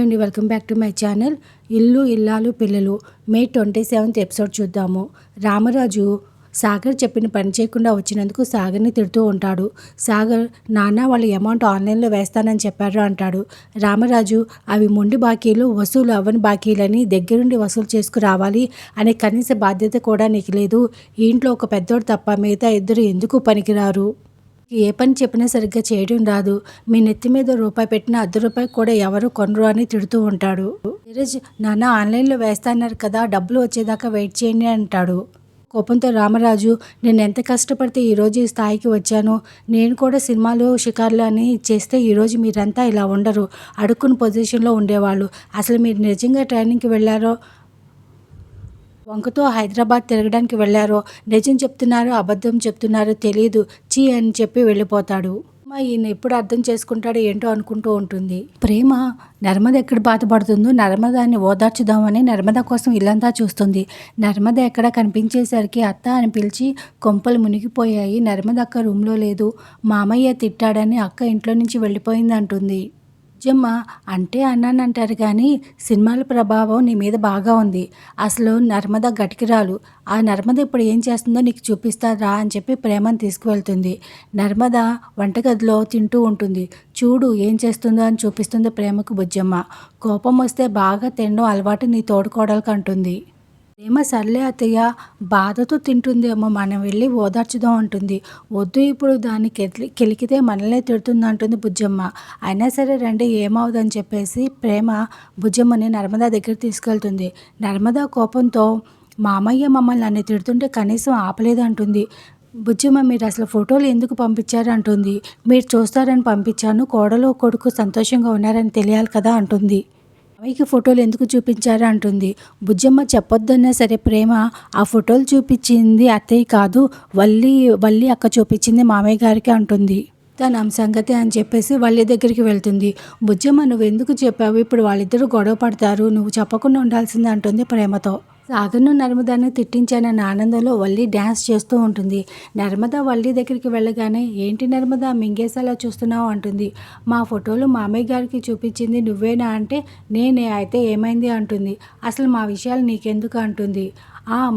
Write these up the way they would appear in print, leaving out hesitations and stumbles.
Hello అండి, welcome back to my channel. ఇల్లు ఇల్లాలు పిల్లలు మే 27th ఎపిసోడ్ చూద్దాము. రామరాజు సాగర్ చెప్పిన పని చేయకుండా వచ్చినందుకు సాగర్ని తిడుతూ ఉంటాడు. సాగర్, నాన్న వాళ్ళు అమౌంట్ ఆన్లైన్లో వేస్తానని చెప్పారు అంటాడు. రామరాజు, అవి మొండి బాకీలు, వసూలు అవ్వని బాకీలని దగ్గరుండి వసూలు చేసుకురావాలి అనే కనీస బాధ్యత కూడా నీకు లేదు. ఈ ఇంట్లో ఒక పెద్దోడు తప్ప మిగతా ఇద్దరు ఎందుకు పనికిరారు? ఏ పని చెప్పినా సరిగ్గా చేయడం రాదు. మీ నెత్తి మీద రూపాయి పెట్టినా ₹1 కూడా ఎవరు కొనరు అని తిడుతూ ఉంటాడు. ధీరజ్, నాన్న ఆన్లైన్లో వేస్తాన్నారు కదా, డబ్బులు వచ్చేదాకా వెయిట్ చేయండి అంటాడు. కోపంతో రామరాజు, నేను ఎంత కష్టపడితే ఈరోజు ఈ స్థాయికి వచ్చాను. నేను కూడా సినిమాలు షికార్లు అని చేస్తే ఈరోజు మీరంతా ఇలా ఉండరు, అడుక్కుని పొజిషన్లో ఉండేవాళ్ళు. అసలు మీరు నిజంగా ట్రైనింగ్కి వెళ్ళారో, వంకతో హైదరాబాద్ తిరగడానికి వెళ్ళారో, నిజం చెప్తున్నారో అబద్ధం చెప్తున్నారో తెలియదు, చీ అని చెప్పి వెళ్ళిపోతాడు. ఈయన ఎప్పుడు అర్థం చేసుకుంటాడో ఏంటో అనుకుంటూ ఉంటుంది. ప్రేమ నర్మద ఎక్కడ బాధపడుతుందో నర్మదాన్ని ఓదార్చుదామని నర్మద కోసం ఇల్లంతా చూస్తుంది. నర్మద ఎక్కడ కనిపించేసరికి అత్త అని పిలిచి కొంపలు మునిగిపోయాయి. నర్మద అక్క రూమ్లో లేదు. మామయ్య తిట్టాడని అక్క ఇంట్లో నుంచి వెళ్ళిపోయింది అంటుంది. బుజ్జమ్మ, అంటే అన్నానంటారు కానీ సినిమాల ప్రభావం నీ మీద బాగా ఉంది. అసలు నర్మద గటికిరాలు. ఆ నర్మద ఇప్పుడు ఏం చేస్తుందో నీకు చూపిస్తారా అని చెప్పి ప్రేమను తీసుకువెళ్తుంది. నర్మద వంటగదిలో తింటూ ఉంటుంది. చూడు ఏం చేస్తుందో అని చూపిస్తుంది ప్రేమకు బుజ్జమ్మ. కోపం వస్తే బాగా తినడం అలవాటు నీ తోడుకోడలకు అంటుంది. ప్రేమ, సర్లే అత్తయ్య, బాధతో తింటుందేమో, మనం వెళ్ళి ఓదార్చుదాం అంటుంది. వద్దు, ఇప్పుడు దాన్ని కెలికితే మనల్నే తిడుతుంది అంటుంది బుజ్జమ్మ. అయినా సరే రండి, ఏమవుదని చెప్పేసి ప్రేమ బుజ్జమ్మని నర్మదా దగ్గర తీసుకెళ్తుంది. నర్మదా కోపంతో, మామయ్య మమ్మల్ని నన్ను తిడుతుంటే కనీసం ఆపలేదు అంటుంది. బుజ్జమ్మ, మీరు అసలు ఫోటోలు ఎందుకు పంపించారు అంటుంది. మీరు చూస్తారని పంపించాను, కోడలు కొడుకు సంతోషంగా ఉన్నారని తెలియాలి కదా అంటుంది. మామయ్యకి ఫోటోలు ఎందుకు చూపించారు అంటుంది. బుజ్జమ్మ చెప్పొద్దన్నా సరే ప్రేమ ఆ ఫోటోలు చూపించింది అత్తయ్య కాదు, వల్లి అక్క చూపించింది మామయ్య గారికి అంటుంది. తన సంగతి అని చెప్పేసి వల్లి దగ్గరికి వెళ్తుంది. బుజ్జమ్మ, నువ్వు ఎందుకు చెప్పావు? ఇప్పుడు వాళ్ళిద్దరూ గొడవ పడతారు, నువ్వు చెప్పకుండా ఉండాల్సిందే అంటుంది ప్రేమతో. సాగర్ను నర్మదాన్ని తిట్టించానన్న ఆనందంలో వల్లి డ్యాన్స్ చేస్తూ ఉంటుంది. నర్మద వల్లి దగ్గరికి వెళ్ళగానే, ఏంటి నర్మద మింగేసేలా చూస్తున్నావు అంటుంది. మా ఫోటోలు మామయ్య గారికి చూపించింది నువ్వేనా అంటే, నేనే, అయితే ఏమైంది అంటుంది. అసలు మా విషయాలు నీకెందుకు అంటుంది.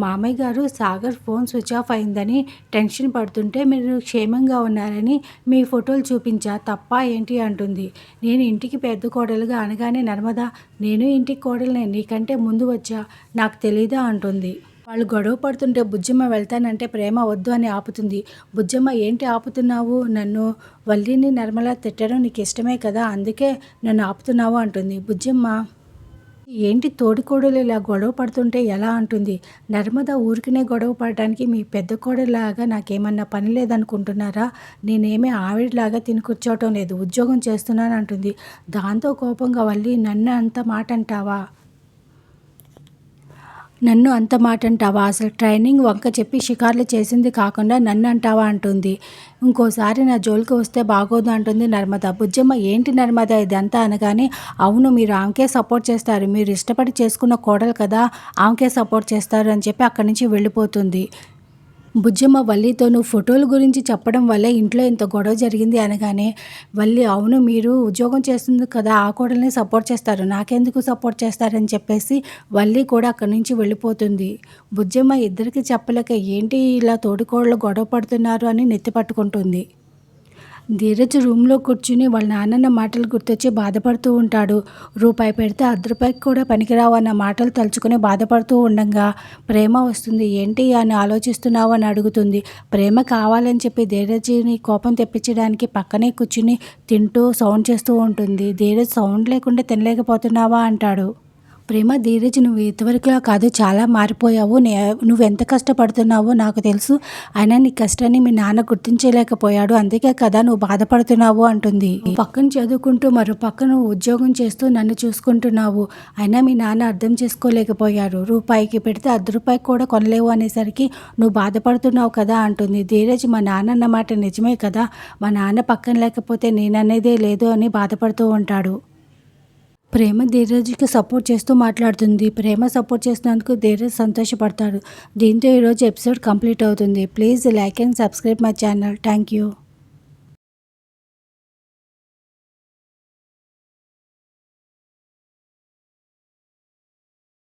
మామయ్య గారు సాగర్ ఫోన్ స్విచ్ ఆఫ్ అయిందని టెన్షన్ పడుతుంటే మీరు క్షేమంగా ఉన్నారని మీ ఫోటోలు చూపించా, తప్ప ఏంటి అంటుంది. నేను ఇంటికి పెద్ద కోడలుగా అనగానే నర్మద, నేను ఇంటికి కోడలనే, నీకంటే ముందు వచ్చా, నాకు తెలీదా అంటుంది. వాళ్ళు గొడవ పడుతుంటే బుజ్జమ్మ వెళ్తానంటే ప్రేమ వద్దు అని ఆపుతుంది. బుజ్జమ్మ, ఏంటి ఆపుతున్నావు? నన్ను వల్లిని నర్మల తిట్టడం నీకు ఇష్టమే కదా, అందుకే నన్ను ఆపుతున్నావు అంటుంది. బుజ్జమ్మ, ఏంటి తోడికోడలు ఇలా గొడవ పడుతుంటే ఎలా అంటుంది. నర్మద ఊరికినే గొడవ పడటానికి మీ పెద్ద కోడలాగా నాకేమన్నా పని లేదనుకుంటున్నారా? నేనేమీ ఆవిడలాగా తిని కూర్చోవటం లేదు, ఉద్యోగం చేస్తున్నాను అంటుంది. దాంతో కోపంగా వల్లి, నన్ను అంత మాట అంటావా? అసలు ట్రైనింగ్ వంక చెప్పి షికార్లు చేసింది కాకుండా నన్ను అంటావా అంటుంది. ఇంకోసారి నా జోలికి వస్తే బాగోదు అంటుంది నర్మద. బుజ్జమ్మ, ఏంటి నర్మద ఇదంతా అనగానే, అవును, మీరు ఆమెకే సపోర్ట్ చేస్తారు, మీరు ఇష్టపడి చేసుకున్న కోడలు కదా, ఆమెకే సపోర్ట్ చేస్తారు అని చెప్పి అక్కడి నుంచి వెళ్ళిపోతుంది. బుజ్జమ్మ వల్లితో, నువ్వు ఫోటోల గురించి చెప్పడం వల్లే ఇంట్లో ఇంత గొడవ జరిగింది అనగానే వల్లి, అవును, మీరు ఉద్యోగం చేస్తుంది కదా, ఆ కోడల్ని సపోర్ట్ చేస్తారు, నాకెందుకు సపోర్ట్ చేస్తారని చెప్పేసి వల్లి కూడా అక్కడి నుంచి వెళ్ళిపోతుంది. బుజ్జమ్మ ఇద్దరికి చెప్పలేక, ఏంటి ఇలా తోడికోడలు గొడవ పడుతున్నారు అని నెత్తి పట్టుకుంటుంది. ధీరజ్ రూమ్లో కూర్చుని వాళ్ళ నాన్నన్న మాటలు గుర్తొచ్చి బాధపడుతూ ఉంటాడు. రూపాయి పెడితే ₹1 కూడా పనికిరావు అన్న మాటలు తలుచుకుని బాధపడుతూ ఉండగా ప్రేమ వస్తుంది. ఏంటి అని ఆలోచిస్తున్నావు అని అడుగుతుంది. ప్రేమ కావాలని చెప్పి ధీరజ్ని కోపం తెప్పించడానికి పక్కనే కూర్చుని తింటూ సౌండ్ చేస్తూ ఉంటుంది. ధీరజ్, సౌండ్ లేకుండా తినలేకపోతున్నావా అంటాడు. ప్రేమ, ధీరజ్, నువ్వు ఇంతవరకులా కాదు, చాలా మారిపోయావు, నువ్వు ఎంత కష్టపడుతున్నావో నాకు తెలుసు, అయినా నీ కష్టాన్ని మీ నాన్న గుర్తించలేకపోయాడు, అందుకే కదా నువ్వు బాధపడుతున్నావు అంటుంది. పక్కన చదువుకుంటూ మరో పక్కన ఉద్యోగం చేస్తూ నన్ను చూసుకుంటున్నావు, అయినా మీ నాన్న అర్థం చేసుకోలేకపోయారు, రూపాయికి పెడితే ₹1 కూడా కొనలేవు అనేసరికి నువ్వు బాధపడుతున్నావు కదా అంటుంది. ధీరజ్, మా నాన్న అన్న మాట నిజమే కదా, మా నాన్న పక్కన లేకపోతే నేననేదే లేదు అని బాధపడుతూ ఉంటాడు. ప్రేమ ధీరజ్కి సపోర్ట్ చేస్తూ మాట్లాడుతుంది. ప్రేమ సపోర్ట్ చేసినందుకు ధీరజ్ సంతోషపడతాడు. దీంతో ఈరోజు ఎపిసోడ్ కంప్లీట్ అవుతుంది. Please like and subscribe my channel. Thank you.